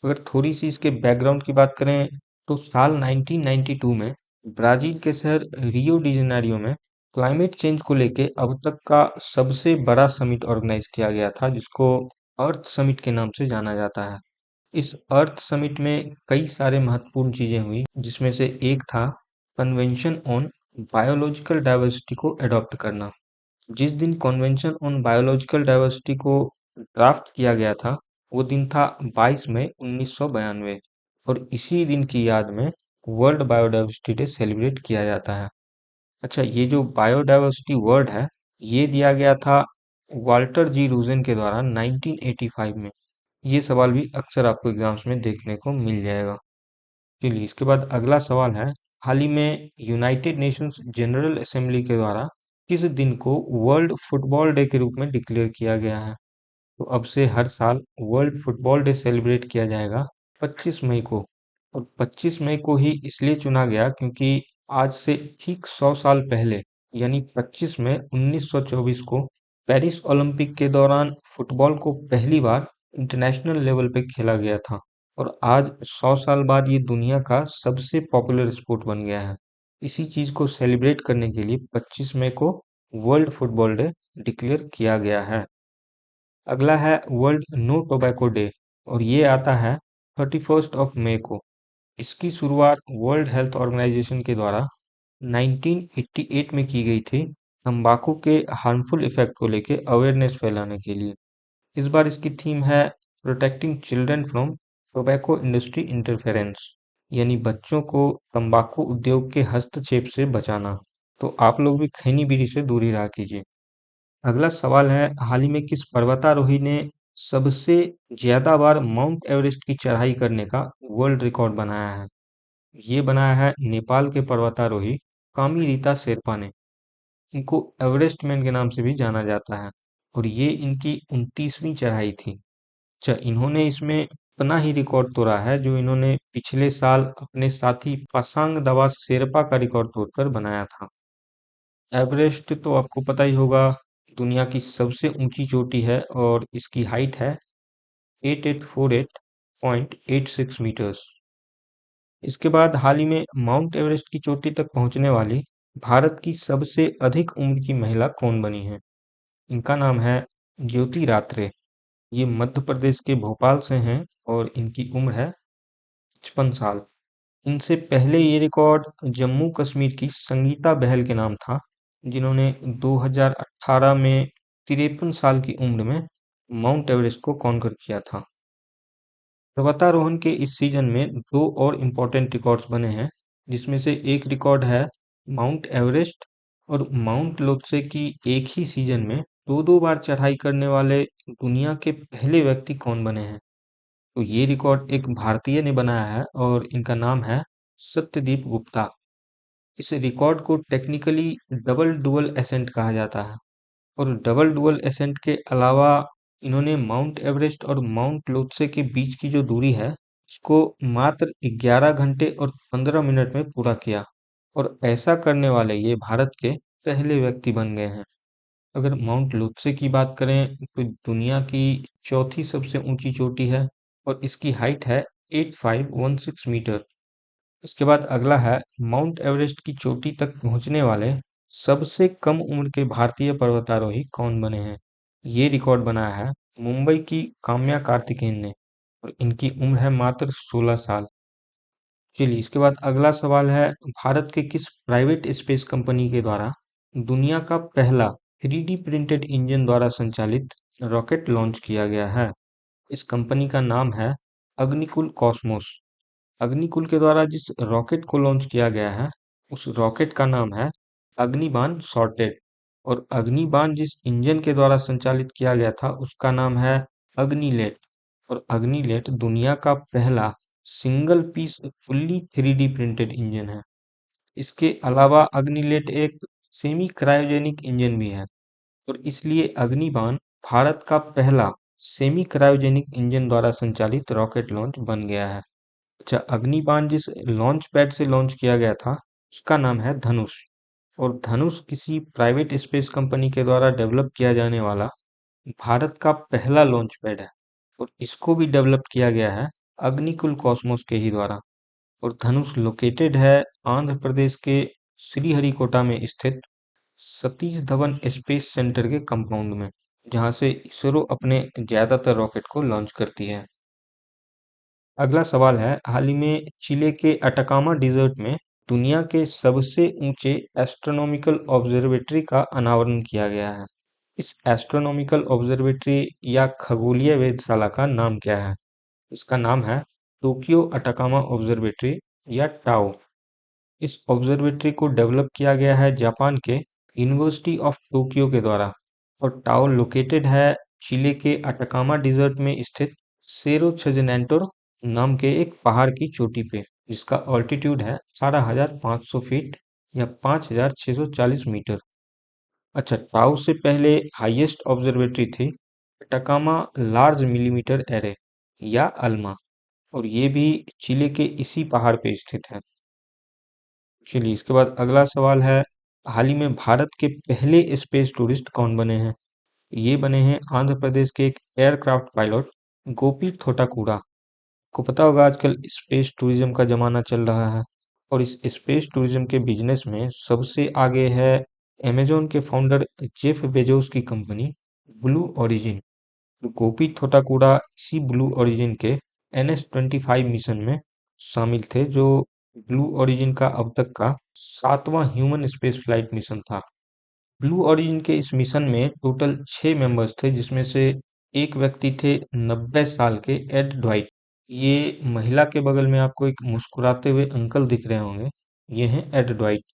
अगर थोड़ी सी इसके बैकग्राउंड की बात करें तो साल 1992 में ब्राजील के शहर रियो डी जेनेरियो में क्लाइमेट चेंज को लेके अब तक का सबसे बड़ा समिट ऑर्गेनाइज किया गया था, जिसको अर्थ समिट के नाम से जाना जाता है। इस अर्थ समिट में कई सारे महत्वपूर्ण चीजें हुई, जिसमें से एक था कन्वेंशन ऑन बायोलॉजिकल डाइवर्सिटी को अडॉप्ट करना। जिस दिन कन्वेंशन ऑन बायोलॉजिकल डाइवर्सिटी को ड्राफ्ट किया गया था वो दिन था 22 मई 1992 और इसी दिन की याद में वर्ल्ड बायोडाइवर्सिटी डे सेलिब्रेट किया जाता है। अच्छा, ये जो बायोडाइवर्सिटी वर्ड है ये दिया गया था वाल्टर जी रूजेन के द्वारा 1985 में। ये सवाल भी अक्सर आपको एग्जाम्स में देखने को मिल जाएगा। चलिए, इसके बाद अगला सवाल है हाल ही में यूनाइटेड नेशंस जनरल असेंबली के द्वारा किस दिन को वर्ल्ड फुटबॉल डे के रूप में डिक्लेयर किया गया है। तो अब से हर साल वर्ल्ड फुटबॉल डे सेलिब्रेट किया जाएगा 25 मई को और 25 मई को ही इसलिए चुना गया क्योंकि आज से ठीक 100 साल पहले यानी 25 मई 1924 को पेरिस ओलंपिक के दौरान फुटबॉल को पहली बार इंटरनेशनल लेवल पे खेला गया था और आज 100 साल बाद ये दुनिया का सबसे पॉपुलर स्पोर्ट बन गया है। इसी चीज को सेलिब्रेट करने के लिए 25 मई को वर्ल्ड फुटबॉल डे डिक्लेयर किया गया है। अगला है वर्ल्ड नो टोबैको डे और ये आता है 31 मई को। इसकी शुरुआत वर्ल्ड हेल्थ ऑर्गेनाइजेशन के द्वारा 1988 में की गई थी तंबाकू के हार्मफुल इफेक्ट को लेके अवेयरनेस फैलाने के लिए। इस बार इसकी थीम है protecting children from tobacco industry interference यानी बच्चों को तंबाकू उद्योग के हस्तक्षेप से बचाना। तो आप लोग भी खैनी बीड़ी से दूरी रहा कीजिए। अगला सवाल है हाल ही में किस पर्वतारोही ने सबसे ज्यादा बार माउंट एवरेस्ट की चढ़ाई करने का वर्ल्ड रिकॉर्ड बनाया है। ये बनाया है नेपाल के पर्वतारोही कामी रीता शेरपा ने। इनको एवरेस्ट मैन के नाम से भी जाना जाता है और ये इनकी 29वीं चढ़ाई थी। अच्छा, इन्होंने इसमें अपना ही रिकॉर्ड तोड़ा है जो इन्होंने पिछले साल अपने साथी पासांग दावा शेरपा का रिकॉर्ड तोड़कर बनाया था। एवरेस्ट तो आपको पता ही होगा, दुनिया की सबसे ऊंची चोटी है और इसकी हाइट है 8848.86 मीटर्स। इसके बाद हाल ही में माउंट एवरेस्ट की चोटी तक पहुंचने वाली भारत की सबसे अधिक उम्र की महिला कौन बनी है। इनका नाम है ज्योति रात्रे। ये मध्य प्रदेश के भोपाल से हैं और इनकी उम्र है 55 साल। इनसे पहले ये रिकॉर्ड जम्मू कश्मीर की संगीता बहल के नाम था, जिन्होंने 2018 में 53 साल की उम्र में माउंट एवरेस्ट को कॉन्कर किया था। पर्वतारोहण के इस सीजन में दो और इम्पोर्टेंट रिकॉर्ड्स बने हैं, जिसमें से एक रिकॉर्ड है माउंट एवरेस्ट और माउंट लोत्से की एक ही सीजन में दो दो बार चढ़ाई करने वाले दुनिया के पहले व्यक्ति कौन बने हैं। तो ये रिकॉर्ड एक भारतीय ने बनाया है और इनका नाम है सत्यदीप गुप्ता। इस रिकॉर्ड को टेक्निकली डबल डुअल एसेंट कहा जाता है और डबल डुअल एसेंट के अलावा इन्होंने माउंट एवरेस्ट और माउंट लोत्से के बीच की जो दूरी है इसको मात्र 11 घंटे और 15 मिनट में पूरा किया। और ऐसा करने वाले ये भारत के पहले व्यक्ति बन गए हैं। अगर माउंट लोत्से की बात करें तो दुनिया की चौथी सबसे ऊंची चोटी है और इसकी हाइट है 8516 मीटर। इसके बाद अगला है माउंट एवरेस्ट की चोटी तक पहुंचने वाले सबसे कम उम्र के भारतीय पर्वतारोही कौन बने हैं। ये रिकॉर्ड बनाया है मुंबई की काम्या कार्तिकेयन ने और इनकी उम्र है मात्र 16 साल। चलिए इसके बाद अगला सवाल है भारत के किस प्राइवेट स्पेस कंपनी के द्वारा दुनिया का पहला 3D प्रिंटेड इंजन द्वारा संचालित रॉकेट लॉन्च किया गया है। इस कंपनी का नाम है अग्निकुल कॉस्मोस। अग्निकुल के द्वारा जिस रॉकेट को लॉन्च किया गया है उस रॉकेट का नाम है अग्निबाण सॉर्टेड। और अग्निबाण जिस इंजन के द्वारा संचालित किया गया था उसका नाम है अग्निलेट। और अग्निलेट दुनिया का पहला single piece fully 3D printed engine है। इसके अलावा अग्निलेट एक सेमी क्रायोजेनिक इंजन भी है और इसलिए अग्निबाण भारत का पहला सेमी क्रायोजेनिक इंजन द्वारा संचालित रॉकेट लॉन्च बन गया है। अच्छा, अग्निबाण जिस लॉन्च पैड से लॉन्च किया गया था उसका नाम है धनुष। और धनुष किसी प्राइवेट स्पेस कंपनी के द्वारा डेवलप किया जाने वाला भारत का पहला लॉन्च पैड है और इसको भी डेवलप किया गया है अग्निकुल कॉस्मोस के ही द्वारा। और धनुष लोकेटेड है आंध्र प्रदेश के श्रीहरिकोटा में स्थित सतीश धवन स्पेस सेंटर के कंपाउंड में, जहां से इसरो अपने ज्यादातर रॉकेट को लॉन्च करती है। अगला सवाल है हाल ही में चिले के अटाकामा डिजर्ट में दुनिया के सबसे ऊंचे एस्ट्रोनॉमिकल ऑब्जर्वेटरी का अनावरण किया गया है। इस एस्ट्रोनॉमिकल ऑब्जर्वेटरी या खगोलीय वेधशाला का नाम क्या है। इसका नाम है टोक्यो अटाकामा ऑब्जर्वेटरी या टाओ। इस ऑब्जर्वेटरी को डेवलप किया गया है जापान के यूनिवर्सिटी ऑफ टोक्यो के द्वारा और टाओ लोकेटेड है चिले के अटाकामा डिजर्ट में स्थित सेरो छजनेंटोर नाम के एक पहाड़ की चोटी पे, जिसका ऑल्टीट्यूड है 18,500 फीट या 5,640 मीटर। अच्छा, टाउ से पहले हाईएस्ट ऑब्जर्वेटरी थी अटाकामा लार्ज मिलीमीटर एरे या अल्मा और ये भी चिले के इसी पहाड़ पे स्थित है। चलिए इसके बाद अगला सवाल है हाल ही में भारत के पहले स्पेस टूरिस्ट कौन बने हैं। ये बने हैं आंध्र प्रदेश के एक एयरक्राफ्ट पायलट गोपी थोटाकुड़ा। को पता होगा आजकल स्पेस टूरिज्म का जमाना चल रहा है और इस स्पेस टूरिज्म के बिजनेस में सबसे आगे है अमेजोन के फाउंडर जेफ बेजोस की कंपनी ब्लू ओरिजिन। गोपी थोटाकुड़ा इसी ब्लू ओरिजिन के NS-25 मिशन में शामिल थे, जो ब्लू ओरिजिन का अब तक का 7वां ह्यूमन स्पेस फ्लाइट मिशन था। ब्लू ओरिजिन के इस मिशन में टोटल 6 मेंबर्स थे, जिसमें से एक व्यक्ति थे 90 साल के एड ड्वाइट। ये महिला के बगल में आपको एक मुस्कुराते हुए अंकल दिख रहे होंगे, ये हैं एड ड्वाइट।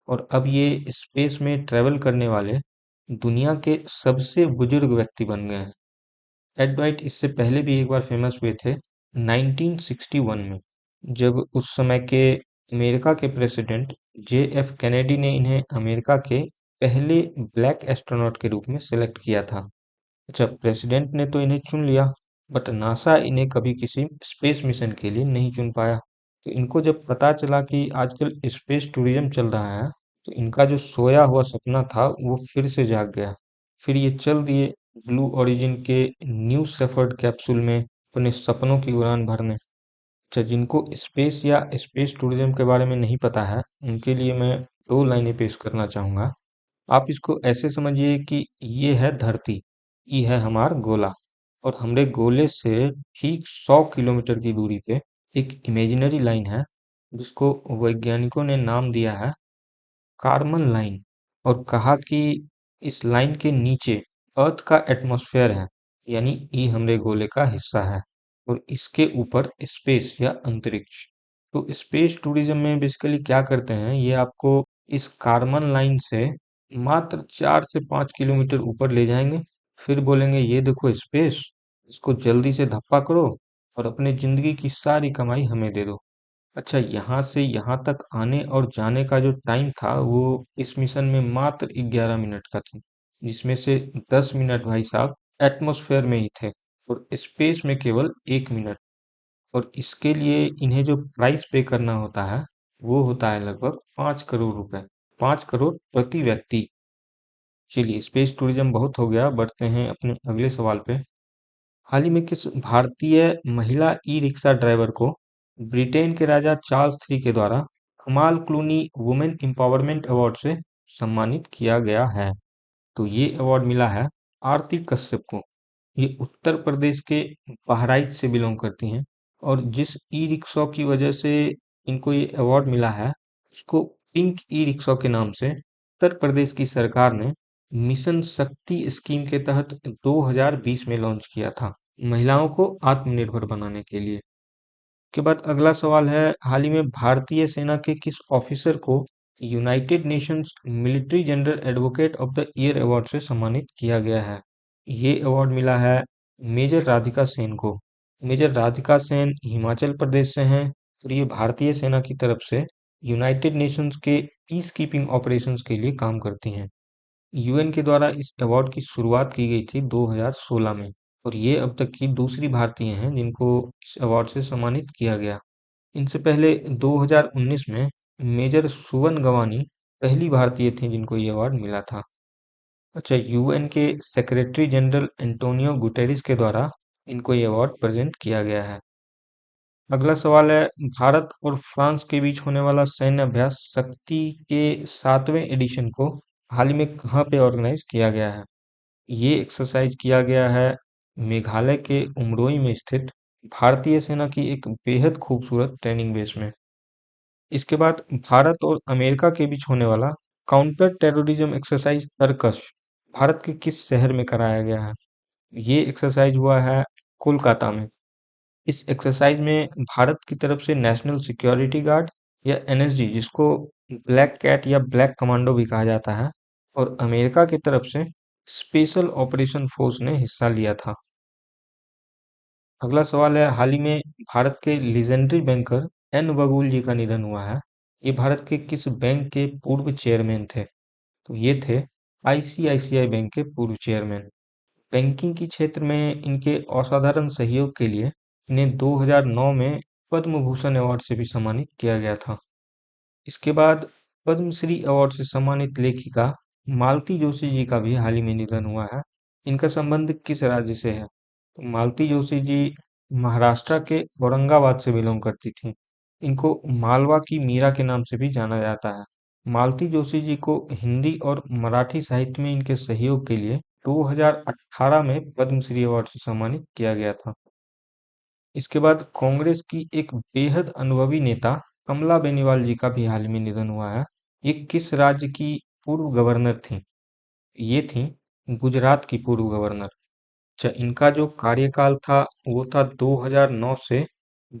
और अब ये स्पेस में ट्रेवल करने वाले दुनिया के सबसे बुजुर्ग व्यक्ति बन गए हैं। एड वाइट इससे पहले भी एक बार फेमस हुए थे 1961 में, जब उस समय के अमेरिका के प्रेसिडेंट JF कैनेडी ने इन्हें अमेरिका के पहले ब्लैक एस्ट्रोनॉट के रूप में सिलेक्ट किया था। अच्छा, प्रेसिडेंट ने तो इन्हें चुन लिया बट नासा इन्हें कभी किसी स्पेस मिशन के लिए नहीं चुन पाया। तो इनको जब पता चला कि आजकल स्पेस टूरिज्म चल रहा है तो इनका जो सोया हुआ सपना था वो फिर से जाग गया। फिर ये चल दिए ब्लू ओरिजिन के न्यू शेफर्ड कैप्सूल में अपने सपनों की उड़ान भरने। अच्छा, जिनको स्पेस या स्पेस टूरिज्म के बारे में नहीं पता है उनके लिए मैं दो लाइनें पेश करना चाहूंगा। आप इसको ऐसे समझिए कि ये है धरती, ये है हमार गोला और हमरे गोले से ठीक 100 किलोमीटर की दूरी पे एक इमेजिनरी लाइन है जिसको वैज्ञानिकों ने नाम दिया है कार्मन लाइन। और कहा कि इस लाइन के नीचे अर्थ का एटमॉस्फेयर है, यानी ये हमरे गोले का हिस्सा है और इसके ऊपर स्पेस या अंतरिक्ष। तो स्पेस टूरिज्म में बेसिकली क्या करते हैं, ये आपको इस कार्बन लाइन से मात्र 4 से 5 किलोमीटर ऊपर ले जाएंगे, फिर बोलेंगे ये देखो स्पेस, इसको जल्दी से धप्पा करो और अपने जिंदगी की सारी कमाई हमें दे दो। अच्छा, यहाँ से यहाँ तक आने और जाने का जो टाइम था वो इस मिशन में मात्र 11 मिनट का था। जिसमें से 10 मिनट भाई साहब एटमॉस्फेयर में ही थे और स्पेस में केवल 1 मिनट। और इसके लिए इन्हें जो प्राइस पे करना होता है वो होता है लगभग 5 करोड़ रुपए, 5 करोड़ प्रति व्यक्ति। चलिए, स्पेस टूरिज्म बहुत हो गया, बढ़ते हैं अपने अगले सवाल पे। हाल ही में किस भारतीय महिला ई रिक्शा ड्राइवर को ब्रिटेन के राजा चार्ल्स III के द्वारा कमाल क्लूनी वुमेन एम्पावरमेंट अवार्ड से सम्मानित किया गया है? तो ये अवार्ड मिला है आरती कश्यप को। ये उत्तर प्रदेश के बहराइच से बिलोंग करती हैं और जिस ई रिक्शा की वजह से इनको ये अवार्ड मिला है उसको पिंक ई रिक्शा के नाम से उत्तर प्रदेश की सरकार ने मिशन शक्ति स्कीम के तहत 2020 में लॉन्च किया था, महिलाओं को आत्मनिर्भर बनाने के लिए। के बाद अगला सवाल है, हाल ही में भारतीय सेना के किस ऑफिसर को United Nations military general advocate of the year award से सम्मानित किया गया है? ये अवार्ड मिला है मेजर राधिका सेन को। मेजर राधिका सेन हिमाचल प्रदेश से हैं और ये भारतीय सेना की तरफ से यूनाइटेड नेशंस के पीस कीपिंग ऑपरेशंस के लिए काम करती हैं। यूएन के द्वारा इस अवार्ड की शुरुआत की गई थी 2016 में और ये अब तक की दूसरी भारतीय हैं जिनको इस अवार्ड से सम्मानित किया गया। इनसे पहले 2019 में मेजर सुवन गवानी पहली भारतीय थी जिनको ये अवार्ड मिला था। अच्छा, यूएन के सेक्रेटरी जनरल एंटोनियो गुटेरेस के द्वारा इनको ये अवार्ड प्रेजेंट किया गया है। अगला सवाल है, भारत और फ्रांस के बीच होने वाला सैन्य अभ्यास शक्ति के 7वें एडिशन को हाल ही में कहाँ पे ऑर्गेनाइज किया गया है? ये एक्सरसाइज किया गया है मेघालय के उमरोई में स्थित भारतीय सेना की एक बेहद खूबसूरत ट्रेनिंग बेस में। इसके बाद भारत और अमेरिका के बीच होने वाला काउंटर टेररिज्म एक्सरसाइज तरकश भारत के किस शहर में कराया गया है? ये एक्सरसाइज हुआ है कोलकाता में। इस एक्सरसाइज में भारत की तरफ से नेशनल सिक्योरिटी गार्ड या एनएसजी, जिसको ब्लैक कैट या ब्लैक कमांडो भी कहा जाता है, और अमेरिका की तरफ से स्पेशल ऑपरेशन फोर्स ने हिस्सा लिया था। अगला सवाल है, हाल ही में भारत के लीजेंडरी बैंकर एन वगूल जी का निधन हुआ है। ये भारत के किस बैंक के पूर्व चेयरमैन थे? तो ये थे आईसीआईसीआई बैंक के पूर्व चेयरमैन। बैंकिंग की क्षेत्र में इनके असाधारण सहयोग के लिए इन्हें 2009 में पद्म भूषण अवार्ड से भी सम्मानित किया गया था। इसके बाद पद्मश्री अवार्ड से सम्मानित लेखिका मालती जोशी जी का भी हाल ही में निधन हुआ है। इनका संबंध किस राज्य से है? तो मालती जोशी जी महाराष्ट्र के औरंगाबाद से बिलोंग करती थी। इनको मालवा की मीरा के नाम से भी जाना जाता है। मालती जोशी जी को हिंदी और मराठी साहित्य में इनके सहयोग के लिए 2018 में पद्मश्री अवार्ड से सम्मानित किया गया था। इसके बाद कांग्रेस की एक बेहद अनुभवी नेता कमला बेनीवाल जी का भी हाल ही में निधन हुआ है। ये किस राज्य की पूर्व गवर्नर थी? ये थी गुजरात की पूर्व गवर्नर। अच्छा, इनका जो कार्यकाल था वो था 2009 से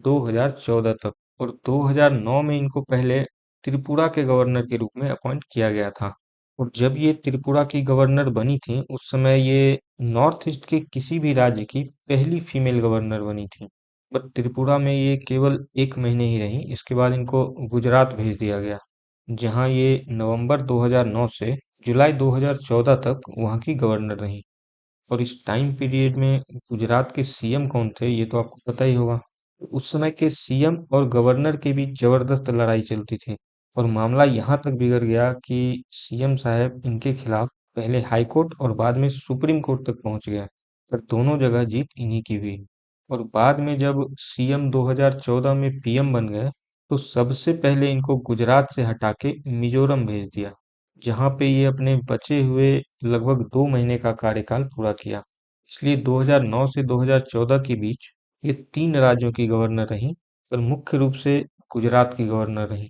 2014 तक और 2009 में इनको पहले त्रिपुरा के गवर्नर के रूप में अपॉइंट किया गया था। और जब ये त्रिपुरा की गवर्नर बनी थी उस समय ये नॉर्थ ईस्ट के किसी भी राज्य की पहली फीमेल गवर्नर बनी थी। बट त्रिपुरा में ये केवल 1 महीने ही रही, इसके बाद इनको गुजरात भेज दिया गया, जहां ये नवंबर 2009 से जुलाई 2014 तक वहां की गवर्नर रही। और इस टाइम पीरियड में गुजरात के सीएम कौन थे ये तो आपको पता ही होगा। उस समय के सीएम और गवर्नर के बीच जबरदस्त लड़ाई चलती थी और मामला यहाँ तक बिगड़ गया कि सीएम साहब इनके खिलाफ पहले हाई कोर्ट और बाद में सुप्रीम कोर्ट तक पहुंच गया, पर दोनों जगह जीत इन्हीं की हुई। और बाद में जब सीएम 2014 में पीएम बन गए तो सबसे पहले इनको गुजरात से हटा के मिजोरम भेज दिया, जहां पे ये अपने बचे हुए लगभग 2 महीने का कार्यकाल पूरा किया। इसलिए 2009 से 2014 के बीच ये 3 राज्यों की गवर्नर रही, पर मुख्य रूप से गुजरात की गवर्नर रही।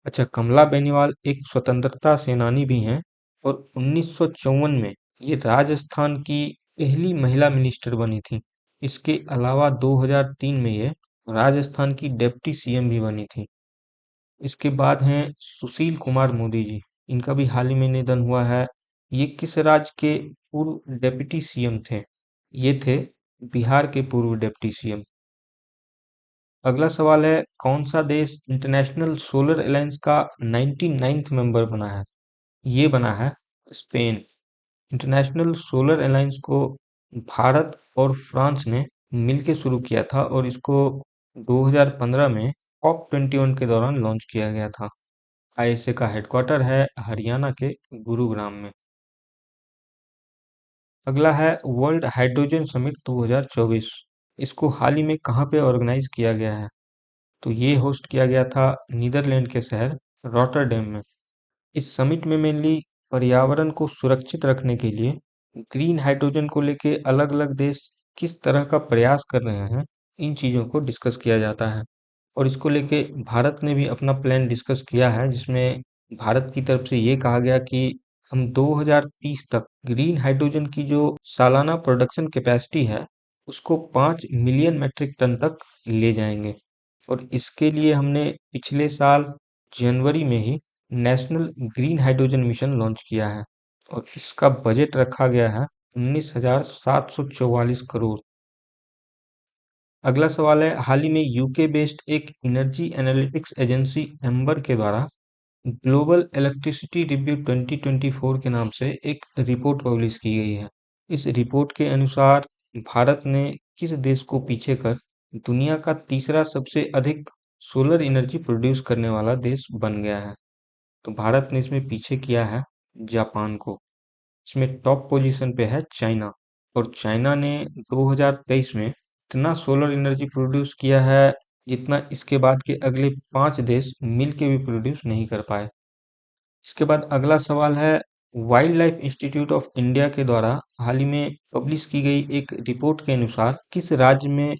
अच्छा, कमला बेनीवाल एक स्वतंत्रता सेनानी भी हैं और 1954 में ये राजस्थान की पहली महिला मिनिस्टर बनी थी। इसके अलावा 2003 में ये राजस्थान की डिप्टी सीएम भी बनी थी। इसके बाद हैं सुशील कुमार मोदी जी। इनका भी हाल ही में निधन हुआ है। ये किस राज्य के पूर्व डेप्यूटी सीएम थे? ये थे बिहार के पूर्व डिप्टी सीएम। अगला सवाल है, कौन सा देश इंटरनेशनल सोलर अलायंस का 99th मेंबर बना है? ये बना है स्पेन। इंटरनेशनल सोलर अलायंस को भारत और फ्रांस ने मिलकर शुरू किया था और इसको 2015 में COP21 के दौरान लॉन्च किया गया था। आईएसए का हेडक्वार्टर है हरियाणा के गुरुग्राम में। अगला है वर्ल्ड हाइड्रोजन समिट 2024। इसको हाल ही में कहाँ पे ऑर्गेनाइज किया गया है? तो ये होस्ट किया गया था नीदरलैंड के शहर रॉटरडैम में। इस समिट में मेनली पर्यावरण को सुरक्षित रखने के लिए ग्रीन हाइड्रोजन को लेके अलग-अलग देश किस तरह का प्रयास कर रहे हैं, इन चीज़ों को डिस्कस किया जाता है। और इसको लेके भारत ने भी अपना प्लान डिस्कस किया है, जिसमें भारत की तरफ से ये कहा गया कि हम 2030 तक ग्रीन हाइड्रोजन की जो सालाना प्रोडक्शन कैपेसिटी है, उसको 5 मिलियन मेट्रिक टन तक ले जाएंगे। और इसके लिए हमने पिछले साल जनवरी में ही national green hydrogen mission launch किया है और इसका बजट रखा गया है 19,744 करोड़। अगला सवाल है, हाल ही में यूके बेस्ड एक एनर्जी एनालिटिक्स एजेंसी एम्बर के द्वारा ग्लोबल इलेक्ट्रिसिटी रिव्यू 2024 के नाम से एक रिपोर्ट पब्लिश की गई है। इस रिपोर्ट के अनुसार भारत ने किस देश को पीछे कर दुनिया का तीसरा सबसे अधिक सोलर एनर्जी प्रोड्यूस करने वाला देश बन गया है? तो भारत ने इसमें पीछे किया है जापान को। इसमें टॉप पोजीशन पे है चाइना और चाइना ने 2023 में इतना सोलर एनर्जी प्रोड्यूस किया है जितना इसके बाद के अगले 5 देश मिल के भी प्रोड्यूस नहीं कर पाए। इसके बाद अगला सवाल है, wild life institute of India के द्वारा हाल ही में पब्लिश की गई एक रिपोर्ट के अनुसार किस राज्य में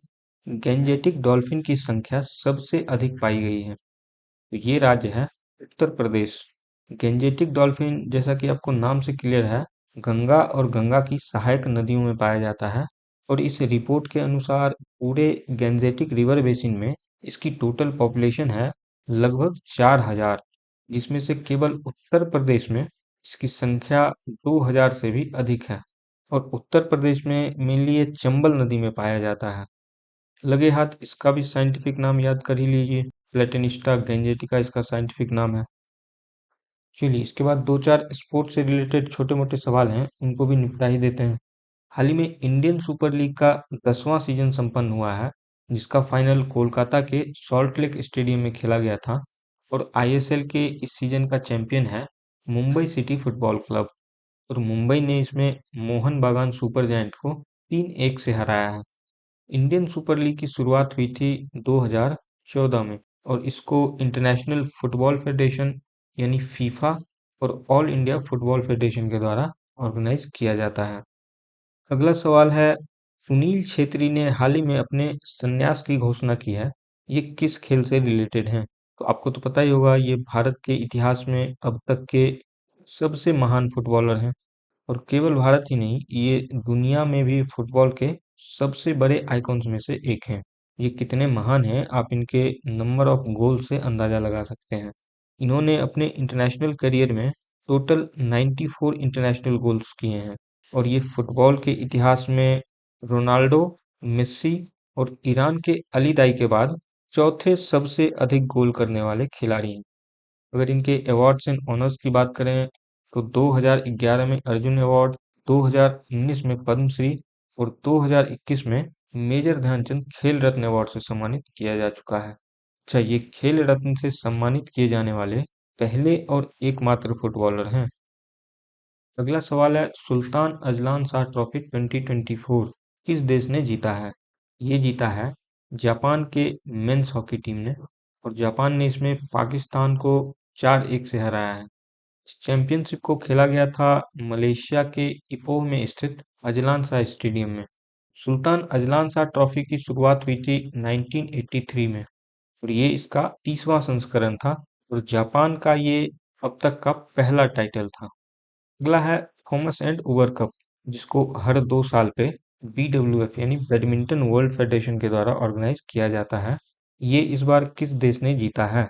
गैंजेटिक डॉल्फिन की संख्या सबसे अधिक पाई गई है? तो ये राज्य है उत्तर प्रदेश। गैंजेटिक डॉल्फिन, जैसा कि आपको नाम से क्लियर है, गंगा और गंगा की सहायक नदियों में पाया जाता है और इस रिपोर्ट के अनुसार पूरे गैंजेटिक रिवर बेसिन में इसकी टोटल पॉपुलेशन है लगभग 4,000, जिसमें से केवल उत्तर प्रदेश में इसकी संख्या 2,000 से भी अधिक है और उत्तर प्रदेश में मेनली ये चंबल नदी में पाया जाता है। लगे हाथ इसका भी साइंटिफिक नाम याद कर ही लीजिए, प्लेटेनिस्टा गैंजेटिका इसका साइंटिफिक नाम है। चलिए, इसके बाद दो चार स्पोर्ट्स से रिलेटेड छोटे मोटे सवाल हैं, उनको भी निपटा ही देते हैं। हाल ही में इंडियन सुपर लीग का 10वां सीजन संपन्न हुआ है, जिसका फाइनल कोलकाता के सॉल्ट लेक स्टेडियम में खेला गया था और आईएसएल के इस सीजन का चैंपियन है मुंबई सिटी फुटबॉल क्लब और मुंबई ने इसमें मोहन बागान सुपर जायंट को 3-1 से हराया है। इंडियन सुपर लीग की शुरुआत हुई थी 2014 में और इसको इंटरनेशनल फुटबॉल फेडरेशन यानी फीफा और ऑल इंडिया फुटबॉल फेडरेशन के द्वारा ऑर्गेनाइज किया जाता है। अगला सवाल है, सुनील छेत्री ने हाल ही में अपने संन्यास की घोषणा की है, ये किस खेल से रिलेटेड है? तो आपको तो पता ही होगा, ये भारत के इतिहास में अब तक के सबसे महान फुटबॉलर हैं और केवल भारत ही नहीं, ये दुनिया में भी फुटबॉल के सबसे बड़े आइकॉन्स में से एक हैं। ये कितने महान हैं, आप इनके नंबर ऑफ गोल से अंदाजा लगा सकते हैं। इन्होंने अपने इंटरनेशनल करियर में टोटल 94 इंटरनेशनल गोल्स किए हैं और ये फुटबॉल के इतिहास में रोनाल्डो, मेस्सी और ईरान के अली दाई के बाद चौथे सबसे अधिक गोल करने वाले खिलाड़ी हैं। अगर इनके अवार्ड्स एंड ऑनर्स की बात करें तो 2011 में अर्जुन अवार्ड, 2019 में पद्मश्री और 2021 में मेजर ध्यानचंद खेल रत्न अवार्ड से सम्मानित किया जा चुका है। अच्छा, ये खेल रत्न से सम्मानित किए जाने वाले पहले और एकमात्र फुटबॉलर हैं। अगला सवाल है, सुल्तान अजलान शाह ट्रॉफी 2024 किस देश ने जीता है? ये जीता है जापान के मेंस हॉकी टीम ने और जापान ने इसमें पाकिस्तान को 4-1 से हराया है। इस चैंपियनशिप को खेला गया था मलेशिया के इपोह में स्थित अजलान शाह स्टेडियम में। सुल्तान अजलान शाह ट्रॉफी की शुरुआत हुई थी 1983 में और ये इसका 30वां संस्करण था और जापान का ये अब तक का पहला टाइटल था। अगला है थॉमस एंड उबर कप, जिसको हर 2 साल पे BWF यानी बैडमिंटन वर्ल्ड फेडरेशन के द्वारा ऑर्गेनाइज किया जाता है। ये इस बार किस देश ने जीता है?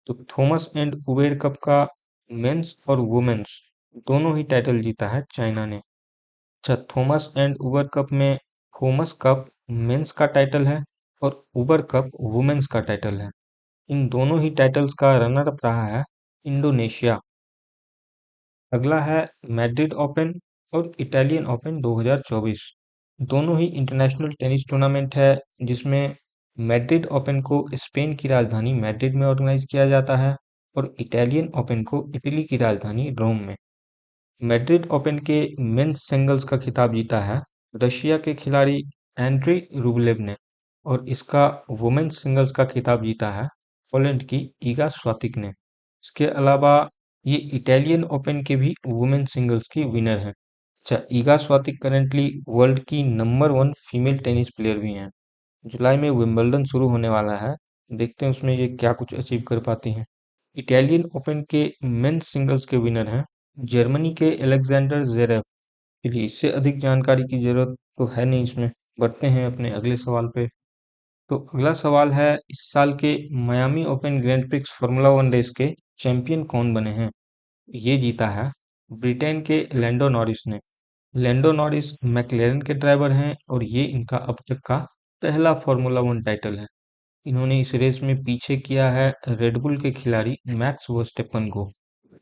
तो थॉमस एंड उबेर कप का मेंस और वुमेन्स दोनों ही टाइटल जीता है चाइना ने। अच्छा, थॉमस एंड उबर कप में थॉमस कप मेंस का टाइटल है और उबर कप वुमेन्स का टाइटल है। इन दोनों ही टाइटल्स का रनर अप रहा है इंडोनेशिया। अगला है मैड्रिड ओपन और इटालियन ओपन 2024। दोनों ही इंटरनेशनल टेनिस टूर्नामेंट है जिसमें मैड्रिड ओपन को स्पेन की राजधानी मैड्रिड में ऑर्गेनाइज किया जाता है और इटालियन ओपन को इटली की राजधानी रोम में। मैड्रिड ओपन के मेंस सिंगल्स का खिताब जीता है रशिया के खिलाड़ी एंड्री रूबलेव ने और इसका वुमेन्स सिंगल्स का खिताब जीता है पोलैंड की ईगा स्वातिक ने। इसके अलावा ये इटालियन ओपन के भी वुमेन्स सिंगल्स की विनर है। अच्छा, ईगा स्वातिक करेंटली वर्ल्ड की नंबर 1 फीमेल टेनिस प्लेयर भी हैं। जुलाई में विंबलडन शुरू होने वाला है, देखते हैं उसमें ये क्या कुछ अचीव कर पाती हैं। इटालियन ओपन के मेंस सिंगल्स के विनर हैं जर्मनी के एलेक्जेंडर ज़वेरेव। चलिए, इससे अधिक जानकारी की जरूरत तो है नहीं इसमें। बढ़ते हैं अपने अगले सवाल पे। तो अगला सवाल है, इस साल के Miami open grand prix formula 1 race के चैंपियन कौन बने हैं? ये जीता है ब्रिटेन के लैंडो नॉरिस ने। लैंडो नॉरिस मैकलेरन के ड्राइवर हैं और ये इनका अब तक का पहला फार्मूला 1 टाइटल है। इन्होंने इस रेस में पीछे किया है रेडबुल के खिलाड़ी मैक्स वर्स्टेपन को,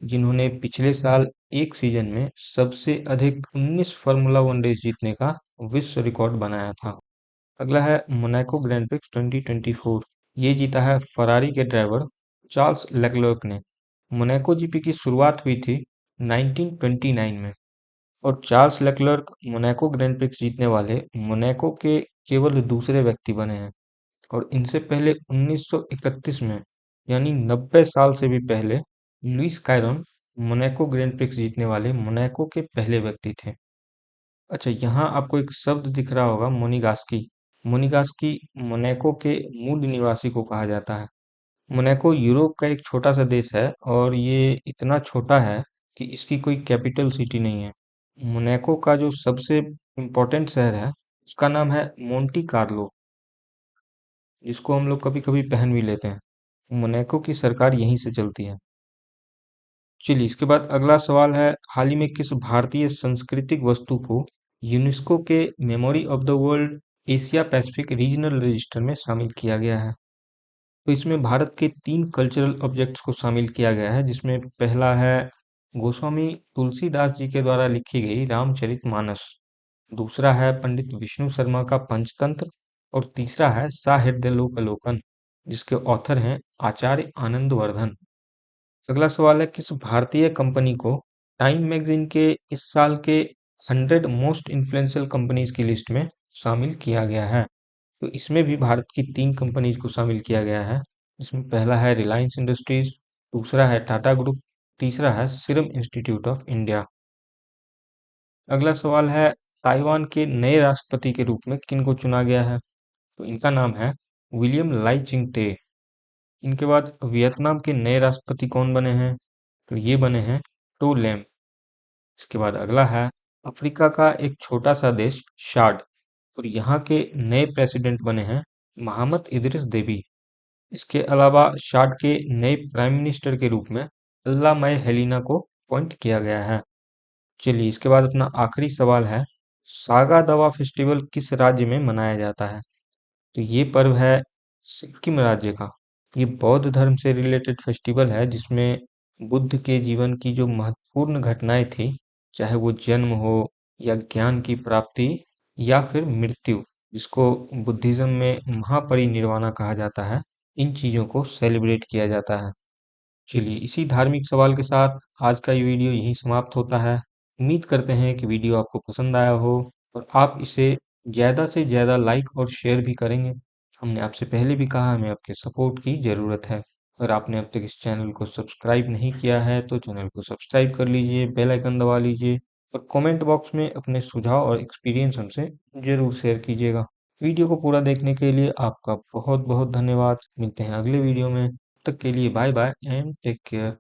जिन्होंने पिछले साल एक सीजन में सबसे अधिक 19 फार्मूला 1 रेस जीतने का विश्व रिकॉर्ड बनाया था। अगला है मोनाको ग्रैंड प्रिक्स 2024। ये जीता है फरारी के ड्राइवर चार्ल्स लेक्लर्क ने। मोनाको जीपी की शुरुआत हुई थी 1929 में और Charles Leclerc Monaco grand prix जीतने वाले मोनाको के केवल दूसरे व्यक्ति बने हैं और इनसे पहले 1931 में, यानी 90 साल से भी पहले, लुइस कायरॉन मोनाको ग्रैंड प्रिक्स जीतने वाले मोनाको के पहले व्यक्ति थे। अच्छा, यहाँ आपको एक शब्द दिख रहा होगा, मोनेगास्की। मोनेगास्की मोनाको के मूल निवासी को कहा जाता है। मोनाको यूरोप का एक छोटा सा देश है और ये इतना छोटा है कि इसकी कोई कैपिटल सिटी नहीं है। मोनाको का जो सबसे इम्पोर्टेंट शहर है उसका नाम है मोंटी कार्लो, जिसको हम लोग कभी कभी पहन भी लेते हैं। मोनाको की सरकार यहीं से चलती है। चलिए, इसके बाद अगला सवाल है, हाल ही में किस भारतीय सांस्कृतिक वस्तु को यूनेस्को के memory of the world Asia Pacific regional register में शामिल किया गया है? तो इसमें भारत के 3 कल्चरल ऑब्जेक्ट्स को शामिल किया गया है, जिसमें पहला है गोस्वामी तुलसीदास जी के द्वारा लिखी गई रामचरितमानस, दूसरा है पंडित विष्णु शर्मा का पंचतंत्र और तीसरा है साहित्य लोकलोकन, जिसके ऑथर हैं आचार्य आनंदवर्धन। अगला सवाल है, किस भारतीय कंपनी को टाइम मैगजीन के इस साल के 100 मोस्ट इन्फ्लुएंशियल कंपनीज की लिस्ट में शामिल किया गया है? तो इसमें भी भारत की 3 कंपनीज को शामिल किया गया है। इसमें पहला है रिलायंस इंडस्ट्रीज, दूसरा है टाटा ग्रुप, तीसरा है सीरम इंस्टीट्यूट ऑफ इंडिया। अगला सवाल है, ताइवान के नए राष्ट्रपति के रूप में किन को चुना गया है? तो इनका नाम है विलियम लाई चिंग टे। इनके बाद वियतनाम के नए राष्ट्रपति कौन बने हैं? तो ये बने हैं टो लैम। इसके बाद अगला है, अफ्रीका का एक छोटा सा देश शाड और यहाँ के नए प्रेसिडेंट बने हैं मोहम्मद इदरिस देबी। इसके अलावा शाड के नए प्राइम मिनिस्टर के रूप में अल्लाह मय हेलिना को अपॉइंट किया गया है। चलिए, इसके बाद अपना आखिरी सवाल है, सागा दावा फेस्टिवल किस राज्य में मनाया जाता है? तो ये पर्व है सिक्किम राज्य का। ये बौद्ध धर्म से रिलेटेड फेस्टिवल है जिसमें बुद्ध के जीवन की जो महत्वपूर्ण घटनाएं थी, चाहे वो जन्म हो या ज्ञान की प्राप्ति या फिर मृत्यु, जिसको बुद्धिज्म में महापरिनिर्वाणा कहा जाता है, इन चीजों को सेलिब्रेट किया जाता है। चलिए, इसी धार्मिक सवाल के साथ आज का ये वीडियो यहीं समाप्त होता है। उम्मीद करते हैं कि वीडियो आपको पसंद आया हो और आप इसे ज़्यादा से ज़्यादा लाइक और शेयर भी करेंगे। हमने आपसे पहले भी कहा, हमें आपके सपोर्ट की ज़रूरत है। अगर आपने अब तक इस चैनल को सब्सक्राइब नहीं किया है तो चैनल को सब्सक्राइब कर लीजिए, बेल आइकन दबा लीजिए और कमेंट बॉक्स में अपने सुझाव और एक्सपीरियंस हमसे ज़रूर शेयर कीजिएगा। वीडियो को पूरा देखने के लिए आपका बहुत बहुत धन्यवाद। मिलते हैं अगले वीडियो में। तब तक के लिए bye bye and take care.